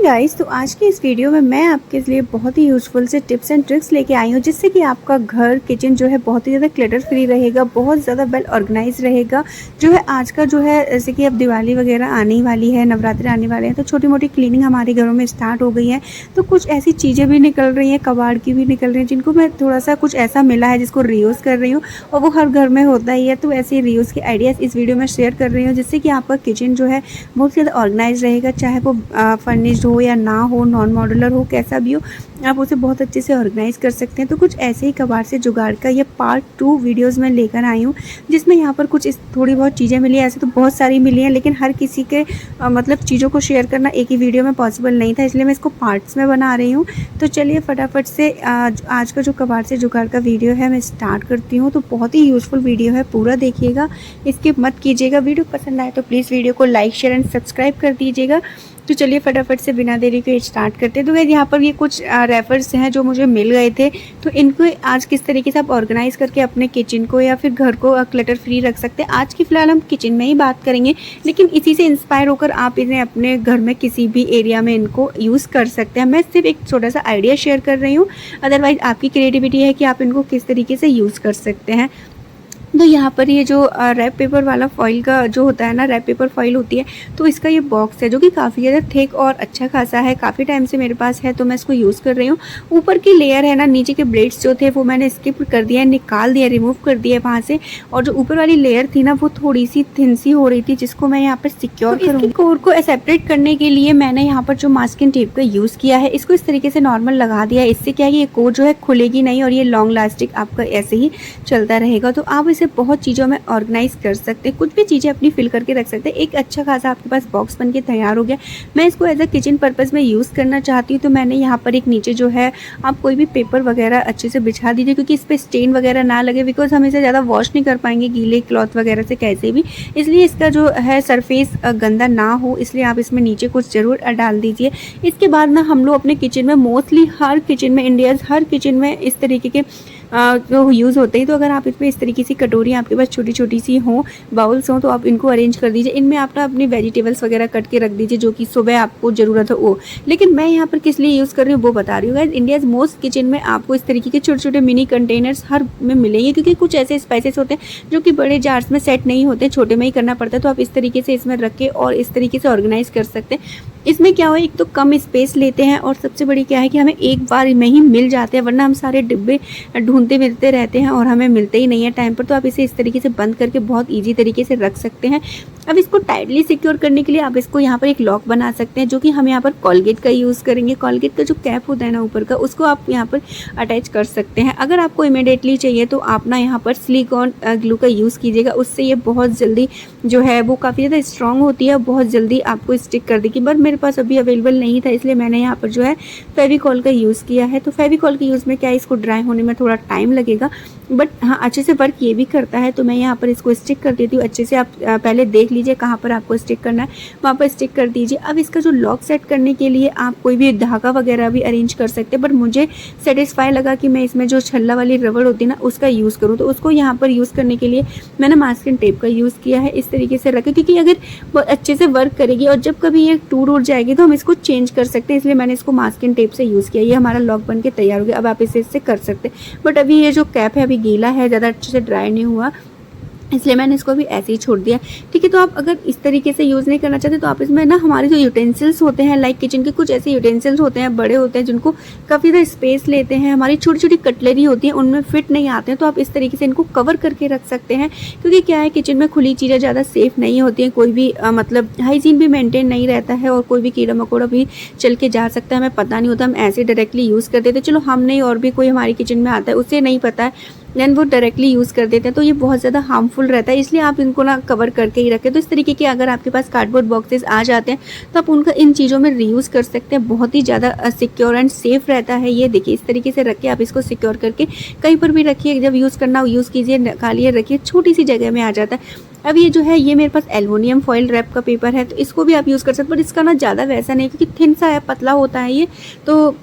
Guys, तो आज की इस वीडियो में मैं आपके लिए बहुत ही यूज़फुल से टिप्स एंड ट्रिक्स लेके आई हूँ, जिससे कि आपका घर किचन जो है बहुत ही ज़्यादा क्लटर फ्री रहेगा, बहुत ज़्यादा वेल ऑर्गेनाइज रहेगा। जो है आज का जो है, जैसे कि अब दिवाली वगैरह आने ही वाली है, नवरात्रि आने वाले हैं, तो छोटी मोटी क्लीनिंग हमारे घरों में स्टार्ट हो गई है। तो कुछ ऐसी चीज़ें भी निकल रही हैं, कबाड़ की भी निकल रही हैं, जिनको मैं थोड़ा सा कुछ ऐसा मिला है जिसको रीयूज़ कर रही हूँ, और वो हर घर में होता ही है। तो ऐसे रीयूज़ के आइडियाज़ इस वीडियो में शेयर कर रही हूँ, जिससे कि आपका किचन जो है बहुत ज़्यादा ऑर्गेनाइज रहेगा, चाहे वो फर्निश्ड हो या ना हो, नॉन मॉड्यूलर हो, कैसा भी हो, आप उसे बहुत अच्छे से ऑर्गेनाइज कर सकते हैं। तो कुछ ऐसे ही कबाड़ से जुगाड़ का ये पार्ट 2 वीडियोस में लेकर आई हूँ, जिसमें यहाँ पर कुछ इस थोड़ी बहुत चीज़ें मिली हैं। ऐसे तो बहुत सारी मिली हैं, लेकिन हर किसी के मतलब चीज़ों को शेयर करना एक ही वीडियो में पॉसिबल नहीं था, इसलिए मैं इसको पार्ट्स में बना रही हूँ। तो चलिए फटाफट से आज का जो कबाड़ से जुगाड़ का वीडियो है मैं स्टार्ट करती हूँ। तो बहुत ही यूज़फुल वीडियो है, पूरा देखिएगा, स्किप मत कीजिएगा। वीडियो पसंद आए तो प्लीज़ वीडियो को लाइक शेयर एंड सब्सक्राइब कर दीजिएगा। तो चलिए फटाफट से बिना देरी के स्टार्ट करते हैं। तो गाइस, यहाँ पर ये कुछ रेफर्स हैं जो मुझे मिल गए थे, तो इनको आज किस तरीके से आप ऑर्गेनाइज करके अपने किचन को या फिर घर को क्लटर फ्री रख सकते हैं। आज की फ़िलहाल हम किचन में ही बात करेंगे, लेकिन इसी से इंस्पायर होकर आप इन्हें अपने घर में किसी भी एरिया में इनको यूज़ कर सकते हैं। मैं सिर्फ एक छोटा सा आइडिया शेयर कर रही हूँ, अदरवाइज़ आपकी क्रिएटिविटी है कि आप इनको किस तरीके से यूज़ कर सकते हैं। तो यहाँ पर ये जो रैप पेपर वाला फॉइल का जो होता है ना, रैप पेपर फॉइल होती है, तो इसका ये बॉक्स है जो कि काफ़ी ज़्यादा थिक और अच्छा खासा है, काफ़ी टाइम से मेरे पास है, तो मैं इसको यूज़ कर रही हूँ। ऊपर की लेयर है ना, नीचे के ब्लेड्स जो थे वो मैंने स्किप कर दिया है, निकाल दिया, रिमूव कर दिया है वहाँ से, और जो ऊपर वाली लेयर थी ना वो थोड़ी सी थिन सी हो रही थी, जिसको मैं यहाँ पर सिक्योर करूँगी। कोर को सेपरेट करने के लिए मैंने यहाँ पर जो मास्किंग टेप का यूज़ किया है, इसको इस तरीके से नॉर्मल लगा दिया है। इससे क्या है, ये कोर जो है खुलेगी नहीं और ये लॉन्ग लास्टिक आपका ऐसे ही चलता रहेगा। तो आप इसे बहुत चीज़ों में ऑर्गेनाइज कर सकते हैं, कुछ भी चीज़ें अपनी फिल करके रख सकते हैं। एक अच्छा खासा आपके पास बॉक्स बन के तैयार हो गया। मैं इसको एज अ किचन पर्पज़ में यूज़ करना चाहती हूँ, तो मैंने यहाँ पर एक नीचे जो है, आप कोई भी पेपर वगैरह अच्छे से बिछा दीजिए, क्योंकि इस पर स्टेन वगैरह ना लगे, बिकॉज हम इसे ज़्यादा वॉश नहीं कर पाएंगे गीले क्लॉथ वगैरह से कैसे भी, इसलिए इसका जो है सरफेस गंदा ना हो, इसलिए आप इसमें नीचे कुछ ज़रूर डाल दीजिए। इसके बाद ना हम लोग अपने किचन में, मोस्टली हर किचन में, इंडियाज़ हर किचन में इस तरीके के जो यूज़ होते हैं। तो अगर आप इसमें इस तरीके से कटोरी आपके पास छोटी छोटी सी हों, बाउल्स हों, तो आप इनको अरेंज कर दीजिए। इनमें आप ना अपनी वेजिटेबल्स वगैरह कट के रख दीजिए, जो कि सुबह आपको ज़रूरत हो वो। लेकिन मैं यहाँ पर किस लिए यूज़ कर रही हूँ वो बता रही हूँ गाइस। इंडियाज़ मोस्ट किचन में आपको इस तरीके के छोटे छोटे मिनी कंटेनर्स हर में मिलेंगे, क्योंकि कुछ ऐसे स्पाइसेस होते हैं जो कि बड़े जार्स में सेट नहीं होते, छोटे में ही करना पड़ता है। तो आप इस तरीके से इसमें रख के और इस तरीके से ऑर्गेनाइज कर सकते हैं। इसमें क्या हो, एक तो कम स्पेस लेते हैं, और सबसे बड़ी क्या है कि हमें एक बार में ही मिल जाते हैं, वरना हम सारे डिब्बे ढूंढते मिलते रहते हैं और हमें मिलते ही नहीं है टाइम पर। तो आप इसे इस तरीके से बंद करके बहुत ईजी तरीके से रख सकते हैं। अब इसको टाइटली सिक्योर करने के लिए आप इसको यहाँ पर एक लॉक बना सकते हैं, जो कि हम यहाँ पर कोलगेट का यूज़ करेंगे। कोलगेट का जो कैप होता है ना ऊपर का, उसको आप यहाँ पर अटैच कर सकते हैं। अगर आपको इमीडिएटली चाहिए तो आप ना यहाँ पर सिलिकॉन ग्लू का यूज़ कीजिएगा, उससे ये बहुत जल्दी जो है वो काफ़ी ज़्यादा स्ट्रॉन्ग होती है, बहुत जल्दी आपको स्टिक कर देगी। बट मेरे पास अभी अवेलेबल नहीं था, इसलिए मैंने यहाँ पर जो है फेविकॉल का यूज़ किया है। तो फेविकॉल के यूज़ में क्या है, इसको ड्राई होने में थोड़ा टाइम लगेगा, बट हाँ अच्छे से वर्क ये भी करता है। तो मैं यहाँ पर इसको स्टिक कर देती हूँ अच्छे से। आप पहले देख लीजिए कहाँ पर आपको स्टिक करना है, वहाँ पर स्टिक कर दीजिए। अब इसका जो लॉक सेट करने के लिए आप कोई भी धागा वगैरह भी अरेंज कर सकते हैं, बट मुझे सेटिस्फाई लगा कि मैं इसमें जो छल्ला वाली रबड़ होती है ना उसका यूज़ करूँ। तो उसको यहाँ पर यूज़ करने के लिए मैंने मास्किंग टेप का यूज़ किया है। इस तरीके से रखें, क्योंकि अगर वो अच्छे से वर्क करेगी और जब कभी ये टूट उड़ जाएगी तो हम इसको चेंज कर सकते हैं, इसलिए मैंने इसको मास्किंग टेप से यूज़ किया। ये हमारा लॉक बन के तैयार हो गया। अब आप इसे इससे कर सकते हैं, बट अभी ये जो कैप है अभी गीला है, ज़्यादा अच्छे से ड्राई नहीं हुआ, इसलिए मैंने इसको भी ऐसे ही छोड़ दिया। ठीक है, तो आप अगर इस तरीके से यूज़ नहीं करना चाहते तो आप इसमें ना, हमारे जो यूटेंसिल्स होते हैं, लाइक किचन के कुछ ऐसे यूटेंसिल्स होते हैं, बड़े होते हैं, जिनको काफ़ी ज़्यादा स्पेस लेते हैं, हमारी छोटी छोटी कटलरी होती है, उनमें फिट नहीं आते हैं। तो आप इस तरीके से इनको कवर करके रख सकते हैं, क्योंकि क्या है, किचन में खुली चीज़ें ज़्यादा सेफ नहीं होती हैं, कोई भी मतलब हाइजीन भी मेंटेन नहीं रहता है, और कोई भी कीड़ा मकोड़ा भी चल के जा सकता है, हमें पता नहीं होता। हम ऐसे डायरेक्टली यूज़ कर देते हैं, चलो हम नहीं, और भी कोई हमारी किचन में आता है उसे नहीं पता है, देन वो डायरेक्टली यूज़ कर देते हैं, तो ये बहुत ज़्यादा हार्मफुल रहता है। इसलिए आप इनको ना कवर करके ही रखें। तो इस तरीके के अगर आपके पास कार्डबोर्ड बॉक्सेस आ जाते हैं तो आप उनका इन चीज़ों में रीयूज़ कर सकते हैं, बहुत ही ज़्यादा सिक्योर एंड सेफ रहता है। ये देखिए, इस तरीके से रख के आप इसको सिक्योर करके कहीं पर भी रखिए, जब यूज़ करना यूज़ कीजिए, निकालिए, रखिए, छोटी सी जगह में आ जाता है। अब ये जो है, ये मेरे पास एल्युमिनियम फॉइल रैप का पेपर है, तो इसको भी आप यूज़ कर सकते हैं, बट इसका ना ज़्यादा वैसा नहीं, क्योंकि थिन सा है, पतला होता है ये। तो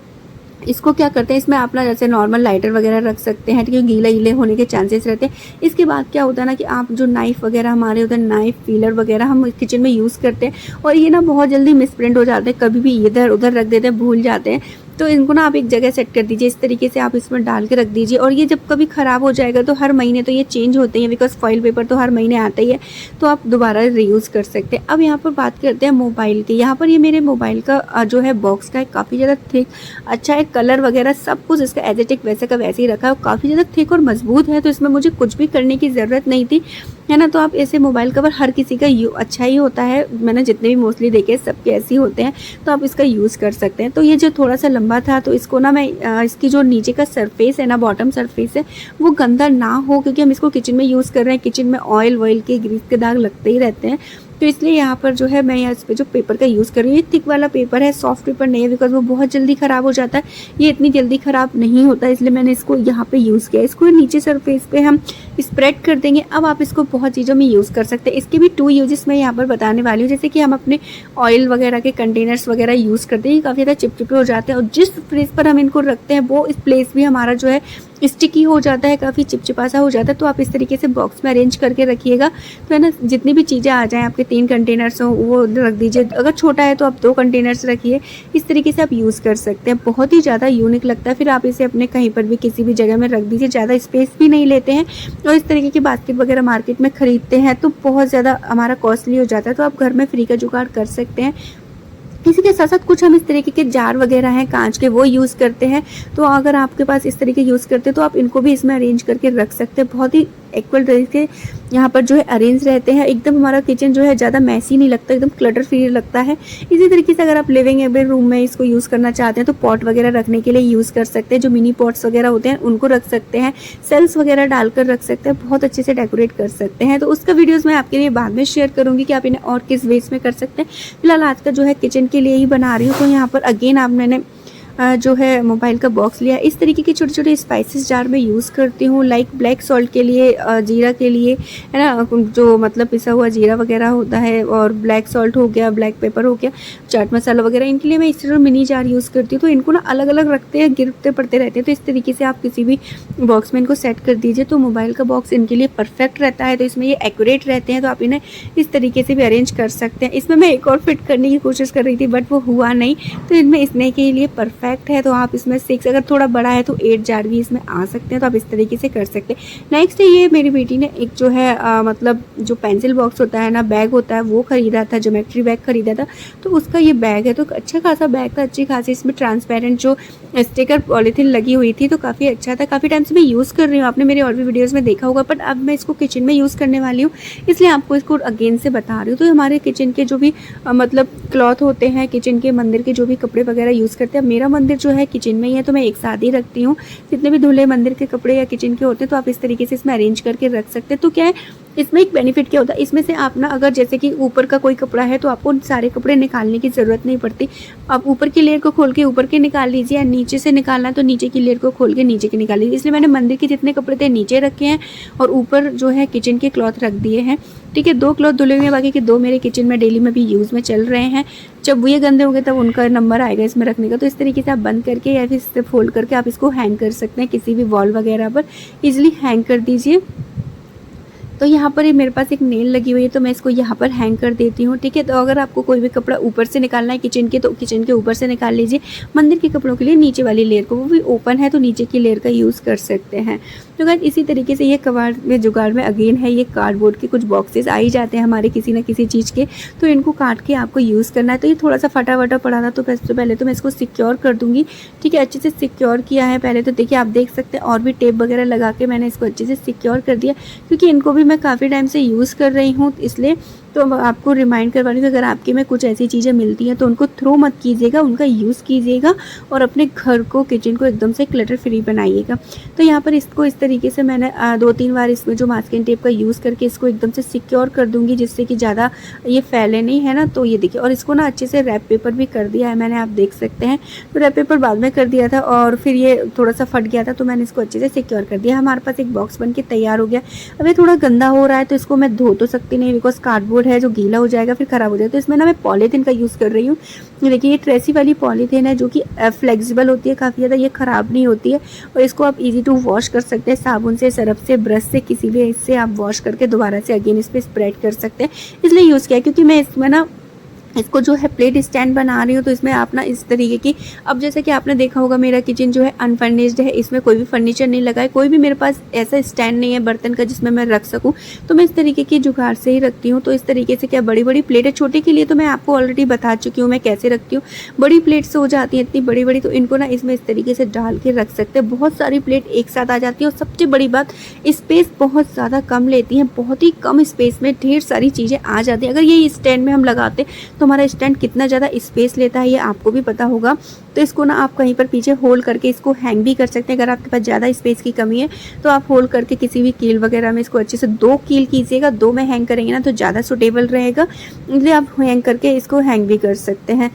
इसको क्या करते हैं, इसमें आप ना जैसे नॉर्मल लाइटर वगैरह रख सकते हैं, क्योंकि गीला गीले होने के चांसेस रहते हैं। इसके बाद क्या होता है ना कि आप जो नाइफ़ वगैरह हमारे उधर नाइफ़ फीलर वगैरह हम किचन में यूज़ करते हैं, और ये ना बहुत जल्दी मिसप्रिंट हो जाते हैं, कभी भी इधर उधर रख देते हैं, भूल जाते हैं। तो इनको ना आप एक जगह सेट कर दीजिए, इस तरीके से आप इसमें डाल के रख दीजिए। और ये जब कभी ख़राब हो जाएगा तो हर महीने तो ये चेंज होते हैं, बिकॉज फॉइल पेपर तो हर महीने आता ही है, तो आप दोबारा रीयूज़ कर सकते हैं। अब यहाँ पर बात करते हैं मोबाइल की। यहाँ पर ये मेरे मोबाइल का जो है बॉक्स का है, काफ़ी ज़्यादा थिक अच्छा है, कलर वगैरह सब कुछ इसका एज इट इज़ वैसे का वैसे ही रखा है, और काफ़ी ज़्यादा थिक और मजबूत है, तो इसमें मुझे कुछ भी करने की ज़रूरत नहीं थी, है ना। तो आप ऐसे मोबाइल कवर हर किसी का अच्छा ही होता है, मैंने जितने भी मोस्टली देखे सबके ऐसे ही होते हैं, तो आप इसका यूज़ कर सकते हैं। तो ये जो थोड़ा सा लंबा था, तो इसको ना मैं इसकी जो नीचे का सरफेस है ना, बॉटम सरफेस है, वो गंदा ना हो, क्योंकि हम इसको किचन में यूज़ कर रहे हैं, किचन में ऑयल वॉयल के ग्रीस के दाग लगते ही रहते हैं। तो इसलिए यहाँ पर जो है मैं इस पे जो पेपर का यूज़ कर रही हूँ, ये थिक वाला पेपर है, सॉफ्ट पेपर नहीं है, बिकॉज वो बहुत जल्दी ख़राब हो जाता है। ये इतनी जल्दी ख़राब नहीं होता, इसलिए मैंने इसको यहाँ पे यूज़ किया। इसको नीचे सरफेस पे हम स्प्रेड कर देंगे। अब आप इसको बहुत चीज़ों में यूज़ कर सकते हैं। इसके भी 2 यूजेस मैं यहाँ पर बताने वाली हूँ। जैसे कि हम अपने ऑयल वगैरह के कंटेनर्स वगैरह यूज़ करते हैं, ये काफ़ी ज़्यादा चिपचिपे हो जाते हैं, और जिस प्लेस पर हम इनको रखते हैं वो इस प्लेस भी हमारा जो है स्टिकी हो जाता है, काफ़ी चिपचिपा सा हो जाता है। तो आप इस तरीके से बॉक्स में अरेंज करके रखिएगा, तो है ना, जितनी भी चीज़ें आ जाएँ, आपके 3 कंटेनर्स हो वो रख दीजिए। अगर छोटा है तो आप 2 कंटेनर्स रखिए, इस तरीके से आप यूज़ कर सकते हैं। बहुत ही ज़्यादा यूनिक लगता है। फिर आप इसे अपने कहीं पर भी किसी भी जगह में रख दीजिए, ज़्यादा स्पेस भी नहीं लेते हैं। और इस तरीके के बास्केट वगैरह मार्केट में ख़रीदते हैं तो बहुत ज़्यादा हमारा कॉस्टली हो जाता है, तो आप घर में फ्री का जुगाड़ कर सकते हैं। इसी के साथ साथ कुछ हम इस तरीके के जार वगैरह हैं कांच के, वो यूज़ करते हैं। तो अगर आपके पास इस तरीके यूज़ करते हैं तो आप इनको भी इसमें अरेंज करके रख सकते हैं। बहुत ही इक्वल तरीके से यहाँ पर जो है अरेंज रहते हैं, एकदम हमारा किचन जो है ज़्यादा मैसी नहीं लगता, एकदम क्लटर फ्री लगता है। इसी तरीके से अगर आप लिविंग रूम में इसको यूज़ करना चाहते हैं तो पॉट वगैरह रखने के लिए यूज़ कर सकते हैं, जो मिनी पॉट्स वगैरह होते हैं उनको रख सकते हैं, सेल्स वगैरह डालकर रख सकते हैं, बहुत अच्छे से डेकोरेट कर सकते हैं। तो उसका वीडियोज़ मैं आपके लिए बाद में शेयर करूँगी कि आप इन्हें और किस वेज में कर सकते हैं। फिलहाल आज का जो है किचन के लिए ही बना रही हूँ। तो यहाँ पर अगेन आप मैंने जो है मोबाइल का बॉक्स लिया। इस तरीके के छोटे छोटे स्पाइसेस जार में यूज़ करती हूँ, लाइक ब्लैक सॉल्ट के लिए, जीरा के लिए, है ना, जो मतलब पिसा हुआ जीरा वगैरह होता है, और ब्लैक सॉल्ट हो गया, ब्लैक पेपर हो गया, चाट मसाला वगैरह, इनके लिए मैं इस तरह मिनी जार यूज़ करती हूँ। तो इनको ना अलग अलग रखते हैं, गिरते पड़ते रहते हैं, तो इस तरीके से आप किसी भी बॉक्स में इनको सेट कर दीजिए, तो मोबाइल का बॉक्स इनके लिए परफेक्ट रहता है। तो इसमें ये एक्यूरेट रहते हैं, तो आप इन्हें इस तरीके से भी अरेंज कर सकते हैं। इसमें मैं एक और फिट करने की कोशिश कर रही थी, बट वो हुआ नहीं, तो इनमें इसने के लिए परफेक्ट है। तो आप इसमें 6, अगर थोड़ा बड़ा है तो 8 जार भी इसमें आ सकते हैं, तो आप इस तरीके से कर सकते हैं। नेक्स्ट है, ये मेरी बेटी ने एक जो है मतलब जो पेंसिल बॉक्स होता है ना, बैग होता है, वो ख़रीदा था, ज्योमेट्री बैग ख़रीदा था। तो उसका ये बैग है, तो अच्छा खासा बैग था, अच्छी खासी इसमें ट्रांसपेरेंट जो स्टिकर पॉलीथीन लगी हुई थी, तो काफ़ी अच्छा था। काफ़ी टाइम से मैं यूज़ कर रही हूँ, आपने मेरे और भी वीडियोज़ में देखा होगा, बट अब मैं इसको किचन में यूज़ करने वाली हूँ, इसलिए आपको इसको अगेन से बता रही हूँ। तो हमारे किचन के जो भी मतलब क्लॉथ होते हैं, किचन के मंदिर के जो भी कपड़े वगैरह यूज़ करते हैं, मेरा मंदिर जो है किचन में ही है, तो मैं एक साथ ही रखती हूँ। जितने भी धुले मंदिर के कपड़े या किचन के होते हैं, तो आप इस तरीके से इसमें अरेंज करके रख सकते हैं। तो क्या है, इसमें एक बेनिफिट क्या होता है, इसमें से आप ना अगर जैसे कि ऊपर का कोई कपड़ा है तो आपको सारे कपड़े निकालने की ज़रूरत नहीं पड़ती। आप ऊपर की लेयर को खोल के ऊपर के निकाल लीजिए, या नीचे से निकालना है तो नीचे की लेयर को खोल के नीचे के निकाल लीजिए। इसलिए मैंने मंदिर के जितने कपड़े थे नीचे रखे हैं, और ऊपर जो है किचन के क्लॉथ रख दिए हैं। ठीक है, 2 क्लॉथ धुले हुए हैं, बाकी के 2 मेरे किचन में डेली में भी यूज़ में चल रहे हैं। जब ये गंदे होंगे तब उनका नंबर आएगा इसमें रखने का। तो इस तरीके से आप बंद करके या फिर इससे फोल्ड करके आप इसको हैंग कर सकते हैं, किसी भी वॉल वगैरह पर ईजिली हैंग कर दीजिए। तो यहाँ पर ये मेरे पास एक नेल लगी हुई है, तो मैं इसको यहाँ पर हैंग कर देती हूँ। ठीक है, तो अगर आपको कोई भी कपड़ा ऊपर से निकालना है किचन के, तो किचन के ऊपर से निकाल लीजिए। मंदिर के कपड़ों के लिए नीचे वाली लेयर को, वो भी ओपन है तो नीचे की लेयर का यूज़ कर सकते हैं। तो गाइस इसी तरीके से ये कबाड़ में जुगाड़ में अगेन है, ये कार्डबोर्ड के कुछ बॉक्सेस आ ही जाते हैं हमारे किसी न किसी चीज़ के, तो इनको काट के आपको यूज़ करना है। तो ये थोड़ा सा फटा वटा पड़ा था, तो सबसे पहले तो मैं इसको सिक्योर कर दूँगी। ठीक है, अच्छे से सिक्योर किया है पहले, तो देखिए आप देख सकते हैं, और भी टेप वगैरह लगा के मैंने इसको अच्छे से सिक्योर कर दिया, क्योंकि इनको भी मैं काफ़ी टाइम से यूज़ कर रही हूँ, इसलिए तो आपको रिमाइंड करवा रही हूँ कि अगर आपके में कुछ ऐसी चीज़ें मिलती हैं तो उनको थ्रो मत कीजिएगा, उनका यूज़ कीजिएगा, और अपने घर को, किचन को एकदम से क्लटर फ्री बनाइएगा। तो यहाँ पर इसको इस तरीके से मैंने 2-3 बार इसमें जो मास्किंग टेप का यूज़ करके इसको एकदम से सिक्योर कर दूँगी, जिससे कि ज़्यादा ये फैले नहीं, है ना। तो ये देखिए, और इसको ना अच्छे से रैप पेपर भी कर दिया है मैंने, आप देख सकते हैं। तो रैप पेपर बाद में कर दिया था, और फिर ये थोड़ा सा फट गया था, तो मैंने इसको अच्छे से सिक्योर कर दिया। हमारे पास एक बॉक्स बन के तैयार हो गया। अब ये थोड़ा गंदा हो रहा है, तो इसको मैं धो तो सकती नहीं, बिकॉज कार्डबोर्ड कार्डबोर्ड है जो गीला हो जाएगा फिर ख़राब हो जाएगा। तो इसमें ना मैं पॉलीथीन का यूज़ कर रही हूँ। देखिए ये ट्रेसी वाली पॉलीथीन है जो कि फ्लेक्सिबल होती है काफ़ी ज़्यादा, ये ख़राब नहीं होती है और इसको आप ईजी टू वॉश कर सकते हैं। साबुन से, सरफ से, ब्रश से, किसी भी इससे आप वॉश करके दोबारा से अगेन इस पर स्प्रेड कर सकते हैं। इसलिए यूज़ किया क्योंकि मैं इसमें ना इसको जो है प्लेट स्टैंड बना रही हूँ, तो इसमें आप ना इस तरीके की, अब जैसे कि आपने देखा होगा मेरा किचन जो है अनफर्निश्ड है, इसमें कोई भी फर्नीचर नहीं लगा है, कोई भी मेरे पास ऐसा स्टैंड नहीं है बर्तन का जिसमें मैं रख सकूँ, तो मैं इस तरीके की जुगाड़ से ही रखती हूँ। तो इस तरीके से क्या बड़ी बड़ी प्लेटें, छोटे के लिए तो मैं आपको ऑलरेडी बता चुकी हूँ मैं कैसे रखती हूँ। बड़ी प्लेट्स हो जाती हैं इतनी बड़ी बड़ी, तो इनको ना इसमें इस तरीके से डाल के रख सकते हैं। बहुत सारी प्लेट एक साथ आ जाती है और सबसे बड़ी बात स्पेस बहुत ज़्यादा कम लेती हैं, बहुत ही कम स्पेस में ढेर सारी चीज़ें आ जाती हैं। अगर ये स्टैंड में हम लगाते तो हमारा स्टैंड कितना ज़्यादा स्पेस लेता है ये आपको भी पता होगा। तो इसको ना आप कहीं पर पीछे होल्ड करके इसको हैंग भी कर सकते हैं। अगर आपके पास ज़्यादा स्पेस की कमी है तो आप होल्ड करके किसी भी कील वगैरह में इसको अच्छे से 2 कील कीजिएगा, 2 में हैंग करेंगे ना तो ज़्यादा सूटेबल रहेगा, इसलिए आप हैंग करके इसको हैंग भी कर सकते हैं।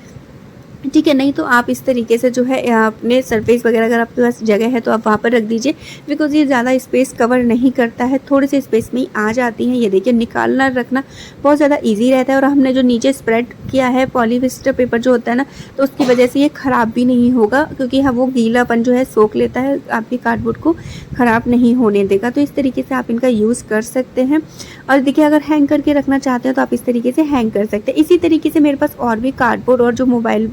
ठीक है, नहीं तो आप इस तरीके से जो है अपने सरफेस वगैरह अगर आपके पास जगह है तो आप वहाँ पर रख दीजिए, बिकॉज ये ज़्यादा स्पेस कवर नहीं करता है, थोड़े से स्पेस में ही आ जाती हैं। ये देखिए निकालना रखना बहुत ज़्यादा इजी रहता है। और हमने जो नीचे स्प्रेड किया है पॉलीस्टर पेपर जो होता है ना, तो उसकी वजह से ये ख़राब भी नहीं होगा, क्योंकि हाँ वो गीलापन जो है सोख लेता है, आपकी कार्डबोर्ड को ख़राब नहीं होने देगा। तो इस तरीके से आप इनका यूज़ कर सकते हैं। और देखिए अगर हैंग करके रखना चाहते हैं तो आप इस तरीके से हैंग कर सकते हैं। इसी तरीके से मेरे पास और भी कार्डबोर्ड और जो मोबाइल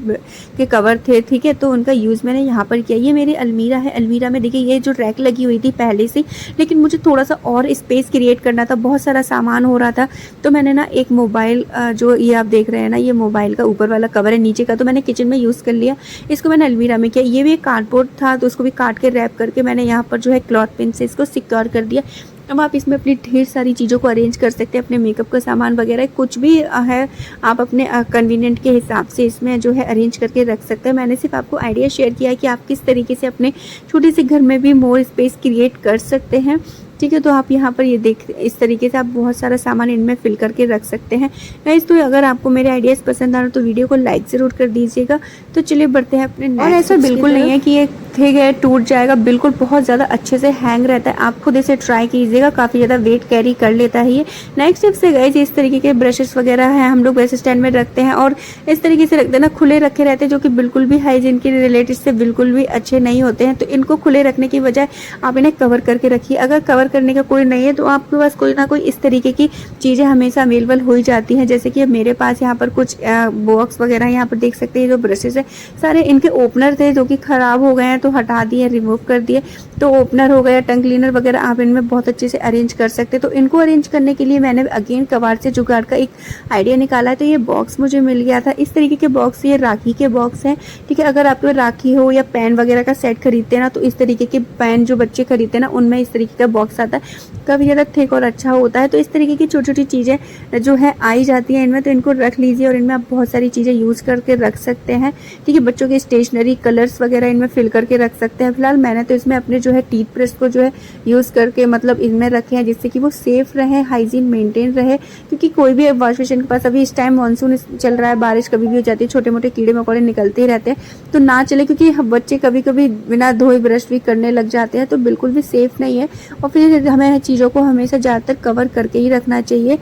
के कवर थे, ठीक है, तो उनका यूज़ मैंने यहाँ पर किया। ये मेरी अलमीरा है, अलमीरा में देखिए ये जो रैक लगी हुई थी पहले से, लेकिन मुझे थोड़ा सा और स्पेस क्रिएट करना था, बहुत सारा सामान हो रहा था, तो मैंने ना एक मोबाइल जो ये आप देख रहे हैं ना, ये मोबाइल का ऊपर वाला कवर है, नीचे का तो मैंने किचन में यूज़ कर लिया, इसको मैंने अलमीरा में किया। ये भी एक कार्डबोर्ड था तो उसको भी काट के रैप करके मैंने यहाँ पर जो है क्लॉथ पिन से इसको सिक्योर कर दिया। अब आप इसमें अपनी ढेर सारी चीज़ों को अरेंज कर सकते हैं, अपने मेकअप का सामान वगैरह कुछ भी है आप अपने कन्वीनियंट के हिसाब से इसमें जो है अरेंज करके रख सकते हैं। मैंने सिर्फ आपको आइडिया शेयर किया है कि आप किस तरीके से अपने छोटे से घर में भी मोर स्पेस क्रिएट कर सकते हैं। ठीक है, तो आप यहाँ पर ये देख इस तरीके से आप बहुत सारा सामान इनमें फिल करके रख सकते हैं। गाइस तो अगर आपको मेरे आइडियाज़ पसंद आ रहे तो वीडियो को लाइक ज़रूर कर दीजिएगा। तो चलिए बढ़ते हैं अपने नेक्स्ट। और ऐसा बिल्कुल नहीं है कि ये थिक है टूट जाएगा, बिल्कुल बहुत ज़्यादा अच्छे से हैंग रहता है। आप खुद इसे ट्राई कीजिएगा, काफ़ी ज़्यादा वेट कैरी कर लेता है ये। नेक्स्ट टिप से गाइस इस तरीके के ब्रशेस वगैरह हैं, हम लोग ब्रश स्टैंड में रखते हैं और इस तरीके से रखते हैं ना, खुले रखे रहते हैं, जो कि बिल्कुल भी हाइजीन के रिलेटेड से बिल्कुल भी अच्छे नहीं होते हैं। तो इनको खुले रखने की बजाय आप इन्हें कवर करके रखिए। अगर कवर करने का कोई नहीं है तो आपके पास कोई ना कोई इस तरीके की चीज़ें हमेशा अवेलेबल हो ही जाती हैं। जैसे कि मेरे पास यहाँ पर कुछ बॉक्स वगैरह यहाँ पर देख सकते हैं, जो ब्रशेस है सारे इनके ओपनर थे जो कि ख़राब हो गए हैं, तो हटा दिए, रिमूव कर दिए। तो ओपनर हो गया, टंग क्लीनर वगैरह आप इनमें बहुत अच्छे से अरेंज कर सकते हैं। तो इनको अरेंज करने के लिए मैंने अगेन कबाड़ से जुगाड़ का एक आइडिया निकाला है। तो ये बॉक्स मुझे मिल गया था, इस तरीके के बॉक्स, ये राखी के बॉक्स हैं। ठीक है, अगर आपको राखी हो या पेन वगैरह का सेट खरीदते हैं ना, तो इस तरीके के पेन जो बच्चे खरीदते हैं ना, उनमें इस तरीके का बॉक्स आता है, काफ़ी ज़्यादा थिक और अच्छा होता है। तो इस तरीके की छोटी छोटी चीज़ें जो है आई जाती हैं इनमें, तो इनको रख लीजिए और इनमें आप बहुत सारी चीज़ें यूज़ करके रख सकते हैं। ठीक है, बच्चों के स्टेशनरी, कलर्स वगैरह इनमें फिल करके रख सकते हैं। फिलहाल मैंने तो इसमें अपने जो है टीथ ब्रश को जो है यूज़ करके मतलब इनमें रखे हैं, जिससे कि वो सेफ़ रहे, हाइजीन मेंटेन रहे। क्योंकि कोई भी वॉश बेसिन के पास अभी इस टाइम मानसून चल रहा है, बारिश कभी भी हो जाती है, छोटे मोटे कीड़े मकोड़े निकलते ही रहते हैं, तो ना चले, क्योंकि बच्चे कभी कभी बिना धोए ब्रश भी करने लग जाते हैं, तो बिल्कुल भी सेफ़ नहीं है। और फिर हमें चीज़ों को हमेशा ज़्यादातर कवर करके ही रखना चाहिए।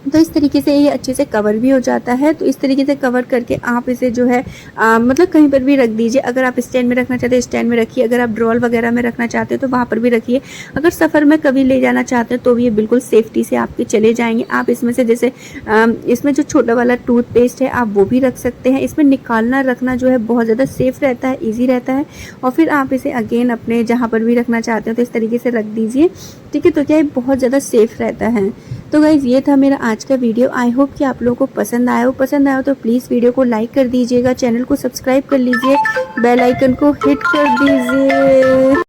तो इस तरीके से ये अच्छे से कवर भी हो जाता है। तो इस तरीके से कवर करके आप इसे जो है मतलब कहीं पर भी रख दीजिए। अगर आप स्टैंड में रखना चाहते हैं स्टैंड में रखिए, अगर आप ड्रॉअर वगैरह में रखना चाहते हैं तो वहाँ पर भी रखिए। अगर सफ़र में कभी ले जाना चाहते हैं तो ये बिल्कुल सेफ्टी से आपके चले जाएंगे। आप इसमें से जैसे इसमें जो छोटा वाला टूथपेस्ट है आप वो भी रख सकते हैं। इसमें निकालना रखना जो है बहुत ज़्यादा सेफ़ रहता है, ईजी रहता है। और फिर आप इसे अगेन अपने जहाँ पर भी रखना चाहते हैं तो इस तरीके से रख दीजिए। ठीक है, तो क्या बहुत ज़्यादा सेफ़ रहता है। तो गाइज़ ये था मेरा आज का वीडियो। आई होप कि आप लोगों को पसंद आया हो तो प्लीज़ वीडियो को लाइक कर दीजिएगा, चैनल को सब्सक्राइब कर लीजिए, बेल आइकन को हिट कर दीजिए।